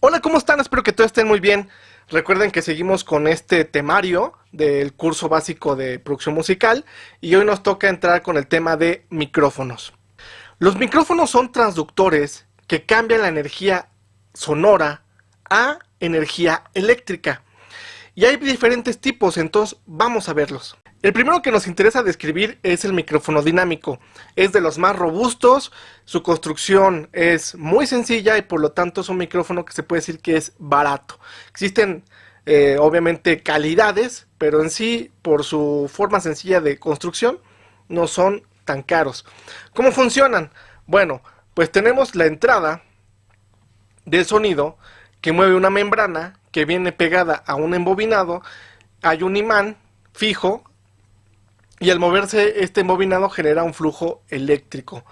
Hola, ¿cómo están? Espero que todos estén muy bien. Recuerden que seguimos con este temario del curso básico de producción musical y hoy nos toca entrar con el tema de micrófonos. Los micrófonos son transductores que cambian la energía sonora a energía eléctrica. Y hay diferentes tipos, entonces vamos a verlos. El primero que nos interesa describir es el micrófono dinámico. Es de los más robustos, su construcción es muy sencilla y por lo tanto es un micrófono que se puede decir que es barato. Existen obviamente calidades, pero en sí, por su forma sencilla de construcción, no son tan caros. ¿Cómo funcionan? Bueno, pues tenemos la entrada del sonido que mueve una membrana que viene pegada a un embobinado. Hay un imán fijo y al moverse este embobinado genera un flujo eléctrico.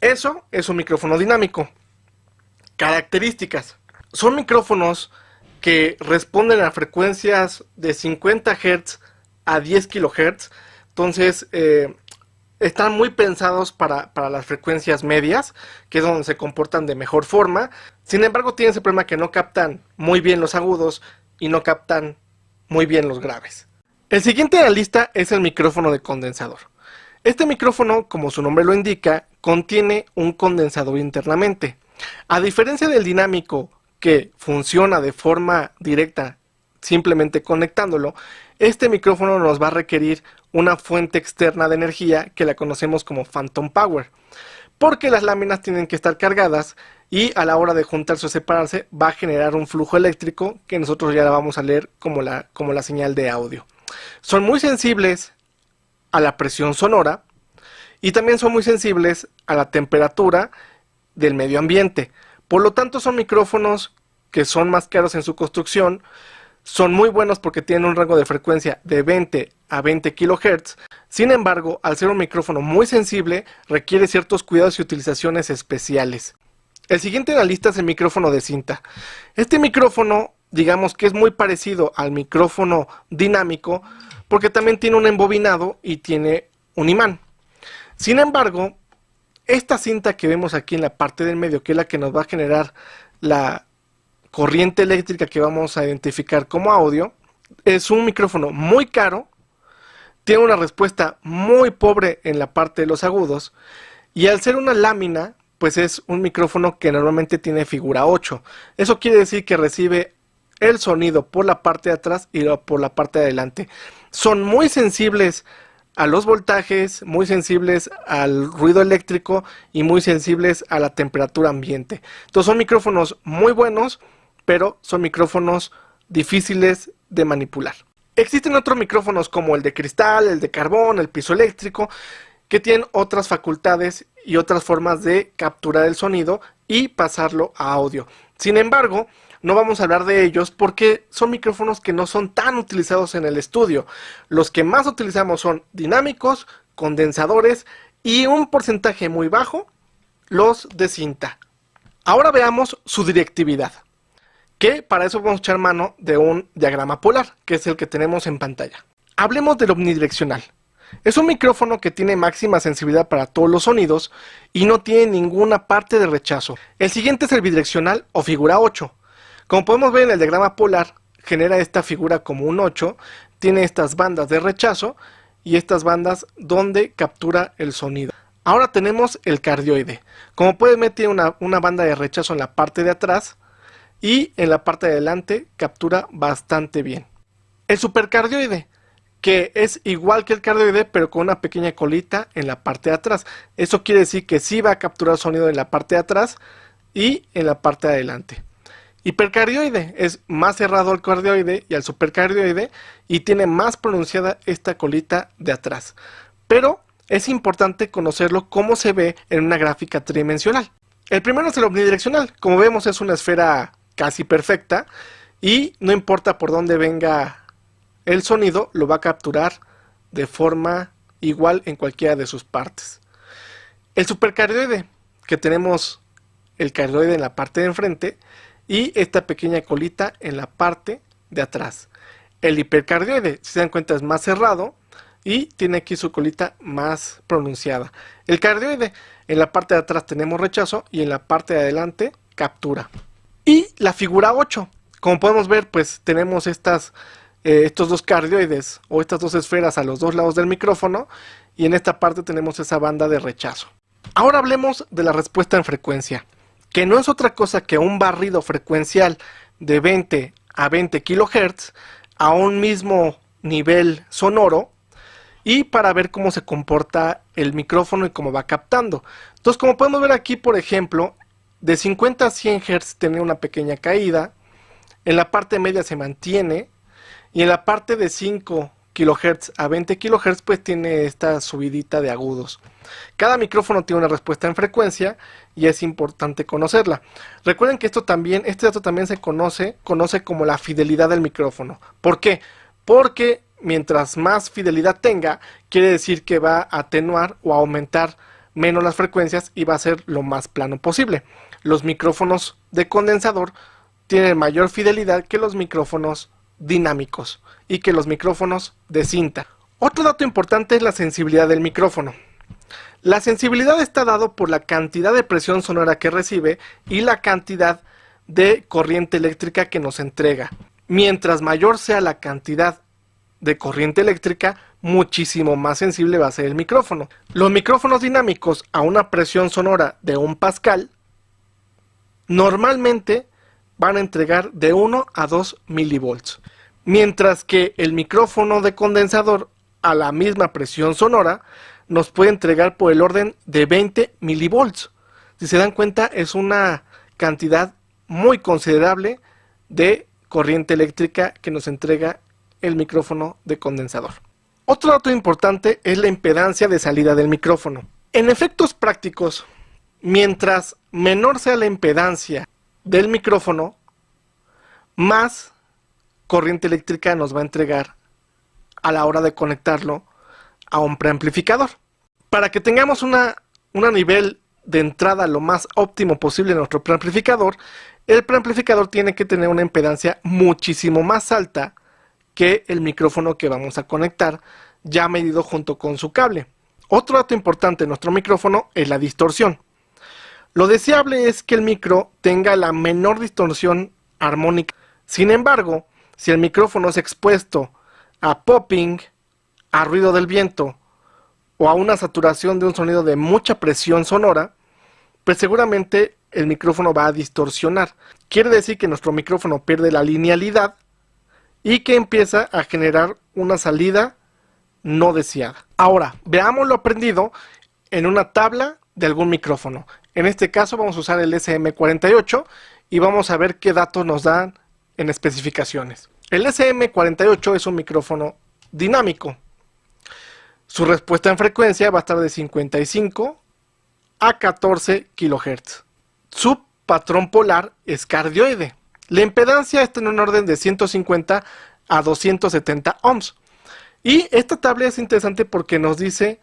Eso es un micrófono dinámico. Características. Son micrófonos que responden a frecuencias de 50 Hz a 10 kHz. Entonces están muy pensados para las frecuencias medias, que es donde se comportan de mejor forma. Sin embargo, tienen ese problema que no captan muy bien los agudos y no captan muy bien los graves. El siguiente de la lista es el micrófono de condensador. Este micrófono, como su nombre lo indica, contiene un condensador internamente. A diferencia del dinámico, que funciona de forma directa simplemente conectándolo, este micrófono nos va a requerir una fuente externa de energía que la conocemos como Phantom Power, porque las láminas tienen que estar cargadas y a la hora de juntarse o separarse va a generar un flujo eléctrico que nosotros ya la vamos a leer como la señal de audio. Son muy sensibles a la presión sonora y también son muy sensibles a la temperatura del medio ambiente. Por lo tanto, son micrófonos que son más caros en su construcción. Son muy buenos porque tienen un rango de frecuencia de 20 a 20 kHz. Sin embargo, al ser un micrófono muy sensible, requiere ciertos cuidados y utilizaciones especiales. El siguiente en la lista es el micrófono de cinta. Este micrófono, digamos que es muy parecido al micrófono dinámico porque también tiene un embobinado y tiene un imán. Sin embargo, esta cinta que vemos aquí en la parte del medio, que es la que nos va a generar la corriente eléctrica que vamos a identificar como audio, es un micrófono muy caro, tiene una respuesta muy pobre en la parte de los agudos y al ser una lámina, pues es un micrófono que normalmente tiene figura 8. Eso quiere decir que recibe el sonido por la parte de atrás y por la parte de adelante. Son muy sensibles a los voltajes, muy sensibles al ruido eléctrico y muy sensibles a la temperatura ambiente. Entonces son micrófonos muy buenos, pero son micrófonos difíciles de manipular. Existen otros micrófonos como el de cristal, el de carbón, el piezoeléctrico, que tienen otras facultades y otras formas de capturar el sonido y pasarlo a audio. Sin embargo, no vamos a hablar de ellos porque son micrófonos que no son tan utilizados en el estudio. Los que más utilizamos son dinámicos, condensadores y un porcentaje muy bajo, los de cinta. Ahora veamos su directividad, que para eso vamos a echar mano de un diagrama polar, que es el que tenemos en pantalla. Hablemos del omnidireccional. Es un micrófono que tiene máxima sensibilidad para todos los sonidos y no tiene ninguna parte de rechazo. El siguiente es el bidireccional o figura 8. Como podemos ver en el diagrama polar, genera esta figura como un 8, tiene estas bandas de rechazo y estas bandas donde captura el sonido. Ahora tenemos el cardioide. Como pueden ver, tiene una banda de rechazo en la parte de atrás y en la parte de adelante captura bastante bien. El supercardioide, que es igual que el cardioide pero con una pequeña colita en la parte de atrás. Eso quiere decir que sí va a capturar sonido en la parte de atrás y en la parte de adelante. Hipercardioide es más cerrado al cardioide y al supercardioide y tiene más pronunciada esta colita de atrás. Pero es importante conocerlo cómo se ve en una gráfica tridimensional. El primero es el omnidireccional. Como vemos, es una esfera casi perfecta y no importa por dónde venga el sonido, lo va a capturar de forma igual en cualquiera de sus partes. El supercardioide, que tenemos el cardioide en la parte de enfrente y esta pequeña colita en la parte de atrás. El hipercardioide, si se dan cuenta, es más cerrado y tiene aquí su colita más pronunciada. El cardioide, en la parte de atrás tenemos rechazo y en la parte de adelante captura. Y la figura 8, como podemos ver, pues tenemos estos dos cardioides o estas dos esferas a los dos lados del micrófono, y en esta parte tenemos esa banda de rechazo. Ahora hablemos de la respuesta en frecuencia, que no es otra cosa que un barrido frecuencial de 20 a 20 kHz a un mismo nivel sonoro, y para ver cómo se comporta el micrófono y cómo va captando. Entonces, como podemos ver aquí, por ejemplo, de 50 a 100 Hz tiene una pequeña caída, en la parte media se mantiene, y en la parte de 5 kHz a 20 kHz pues tiene esta subidita de agudos. Cada micrófono tiene una respuesta en frecuencia y es importante conocerla. Recuerden que este dato también se conoce como la fidelidad del micrófono. ¿Por qué? Porque mientras más fidelidad tenga, quiere decir que va a atenuar o a aumentar menos las frecuencias y va a ser lo más plano posible. Los micrófonos de condensador tienen mayor fidelidad que los micrófonos dinámicos y que los micrófonos de cinta. Otro dato importante es la sensibilidad del micrófono. La sensibilidad está dado por la cantidad de presión sonora que recibe y la cantidad de corriente eléctrica que nos entrega. Mientras mayor sea la cantidad de corriente eléctrica, muchísimo más sensible va a ser el micrófono. Los micrófonos dinámicos a una presión sonora de 1 pascal normalmente van a entregar de 1 a 2 milivolts, mientras que el micrófono de condensador a la misma presión sonora nos puede entregar por el orden de 20 milivolts. Si se dan cuenta, es una cantidad muy considerable de corriente eléctrica que nos entrega el micrófono de condensador. Otro dato importante es la impedancia de salida del micrófono. En efectos prácticos, mientras menor sea la impedancia del micrófono, más corriente eléctrica nos va a entregar a la hora de conectarlo a un preamplificador. Para que tengamos un nivel de entrada lo más óptimo posible en nuestro preamplificador, el preamplificador tiene que tener una impedancia muchísimo más alta que el micrófono que vamos a conectar, ya medido junto con su cable. Otro dato importante de nuestro micrófono es la distorsión. Lo deseable es que el micro tenga la menor distorsión armónica. Sin embargo, si el micrófono es expuesto a popping, a ruido del viento o a una saturación de un sonido de mucha presión sonora, pues seguramente el micrófono va a distorsionar. Quiere decir que nuestro micrófono pierde la linealidad y que empieza a generar una salida no deseada. Ahora, veamos lo aprendido en una tabla de algún micrófono. En este caso vamos a usar el SM48 y vamos a ver qué datos nos dan en especificaciones. El SM48 es un micrófono dinámico. Su respuesta en frecuencia va a estar de 55 a 14 kHz. Su patrón polar es cardioide. La impedancia está en un orden de 150 a 270 ohms. Y esta tabla es interesante porque nos dice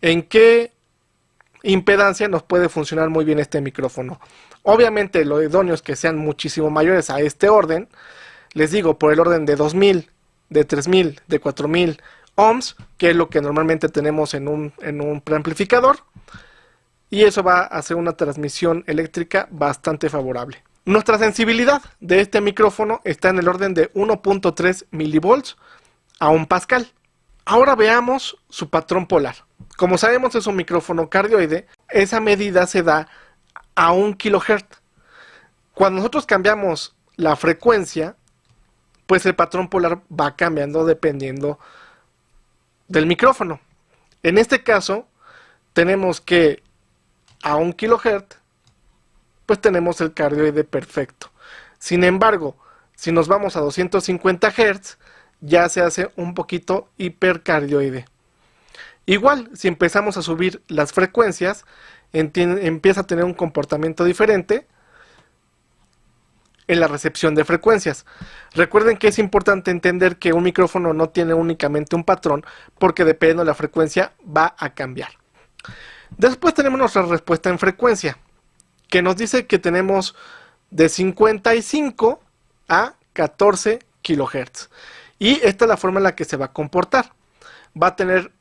en qué impedancia nos puede funcionar muy bien este micrófono. Obviamente lo idóneo es que sean muchísimo mayores a este orden. Les digo, por el orden de 2000, de 3000, de 4000 ohms, que es lo que normalmente tenemos en un preamplificador. Y eso va a hacer una transmisión eléctrica bastante favorable. Nuestra sensibilidad de este micrófono está en el orden de 1.3 milivolts a 1 pascal. Ahora veamos su patrón polar. Como sabemos, es un micrófono cardioide. Esa medida se da a 1 kHz. Cuando nosotros cambiamos la frecuencia, pues el patrón polar va cambiando dependiendo del micrófono. En este caso, tenemos que a 1 kHz, pues tenemos el cardioide perfecto. Sin embargo, si nos vamos a 250 Hz, ya se hace un poquito hipercardioide. Igual, si empezamos a subir las frecuencias, empieza a tener un comportamiento diferente en la recepción de frecuencias. Recuerden que es importante entender que un micrófono no tiene únicamente un patrón, porque dependiendo de la frecuencia va a cambiar. Después tenemos nuestra respuesta en frecuencia, que nos dice que tenemos de 55 a 14 kHz. Y esta es la forma en la que se va a comportar. va a tener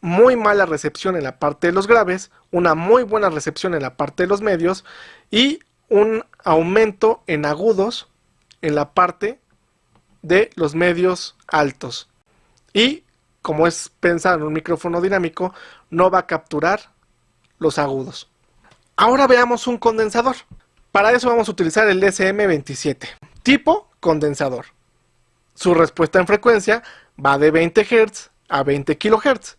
muy mala recepción en la parte de los graves, una muy buena recepción en la parte de los medios y un aumento en agudos en la parte de los medios altos. Y como es pensado en un micrófono dinámico, no va a capturar los agudos. Ahora veamos un condensador. Para eso vamos a utilizar el SM27, tipo condensador. Su respuesta en frecuencia va de 20 Hz a 20 kHz.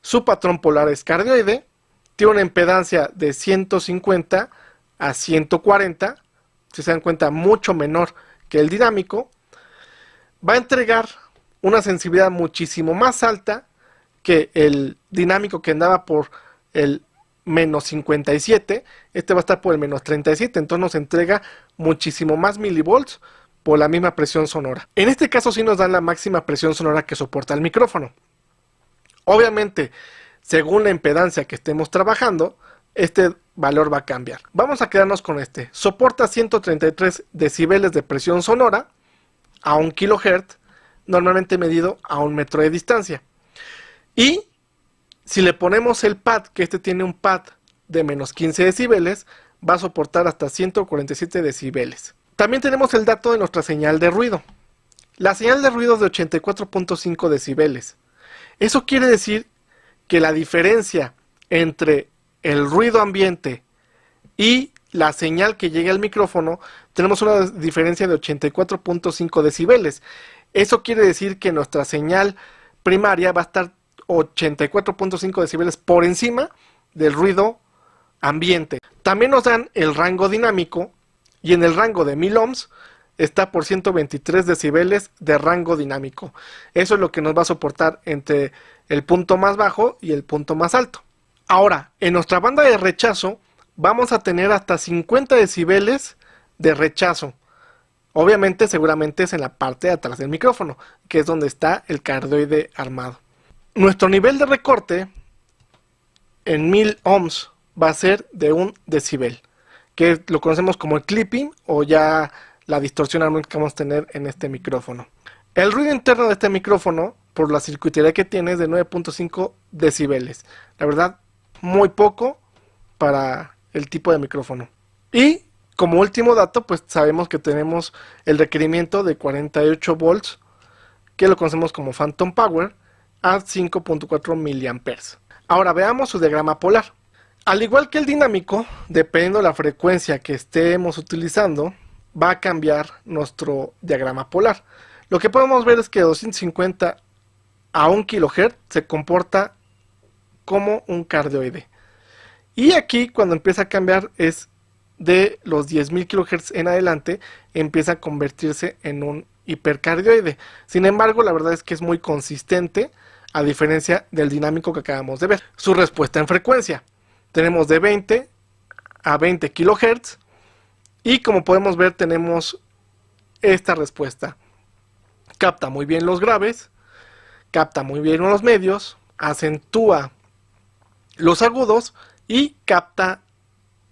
Su patrón polar es cardioide, tiene una impedancia de 150 a 140, si se dan cuenta mucho menor que el dinámico. Va a entregar una sensibilidad muchísimo más alta que el dinámico, que andaba por el menos 57, este va a estar por el menos 37, entonces nos entrega muchísimo más milivolts por la misma presión sonora. En este caso sí nos dan la máxima presión sonora que soporta el micrófono. Obviamente, según la impedancia que estemos trabajando, este valor va a cambiar. Vamos a quedarnos con este. Soporta 133 decibeles de presión sonora a 1 kHz, normalmente medido a 1 metro de distancia. Y si le ponemos el pad, que este tiene un pad de menos 15 decibeles, va a soportar hasta 147 decibeles. También tenemos el dato de nuestra señal de ruido. La señal de ruido es de 84.5 decibeles. Eso quiere decir que la diferencia entre el ruido ambiente y la señal que llega al micrófono, tenemos una diferencia de 84.5 decibeles. Eso quiere decir que nuestra señal primaria va a estar 84.5 decibeles por encima del ruido ambiente. También nos dan el rango dinámico, y en el rango de 1000 ohms está por 123 decibeles de rango dinámico. Eso es lo que nos va a soportar entre el punto más bajo y el punto más alto. Ahora, en nuestra banda de rechazo vamos a tener hasta 50 decibeles de rechazo. Obviamente, seguramente es en la parte de atrás del micrófono, que es donde está el cardioide armado. Nuestro nivel de recorte en 1000 ohms va a ser de 1 decibel, que lo conocemos como el clipping o ya la distorsión armónica que vamos a tener en este micrófono. El ruido interno de este micrófono, por la circuitería que tiene, es de 9.5 decibeles. La verdad, muy poco para el tipo de micrófono. Y como último dato, pues sabemos que tenemos el requerimiento de 48 volts, que lo conocemos como Phantom Power, a 5.4 miliamperes. Ahora veamos su diagrama polar. Al igual que el dinámico, dependiendo de la frecuencia que estemos utilizando, va a cambiar nuestro diagrama polar. Lo que podemos ver es que 250 a 1 kHz se comporta como un cardioide. Y aquí cuando empieza a cambiar es de los 10.000 kHz en adelante, empieza a convertirse en un hipercardioide. Sin embargo, la verdad es que es muy consistente, a diferencia del dinámico que acabamos de ver. Su respuesta en frecuencia. Tenemos de 20 a 20 kHz. Y como podemos ver, tenemos esta respuesta. Capta muy bien los graves, capta muy bien los medios, acentúa los agudos y capta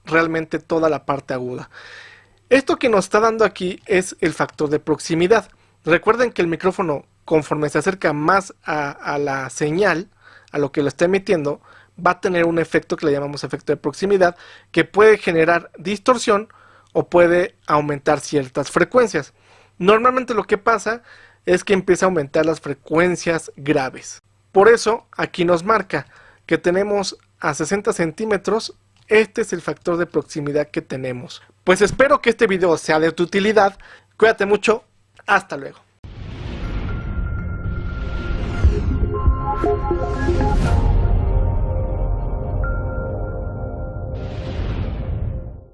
realmente toda la parte aguda. Esto que nos está dando aquí es el factor de proximidad. Recuerden que el micrófono, conforme se acerca más a la señal, a lo que lo está emitiendo, va a tener un efecto que le llamamos efecto de proximidad, que puede generar distorsión o puede aumentar ciertas frecuencias. Normalmente lo que pasa es que empieza a aumentar las frecuencias graves. Por eso aquí nos marca que tenemos a 60 centímetros. Este es el factor de proximidad que tenemos. Pues espero que este video sea de tu utilidad. Cuídate mucho. Hasta luego.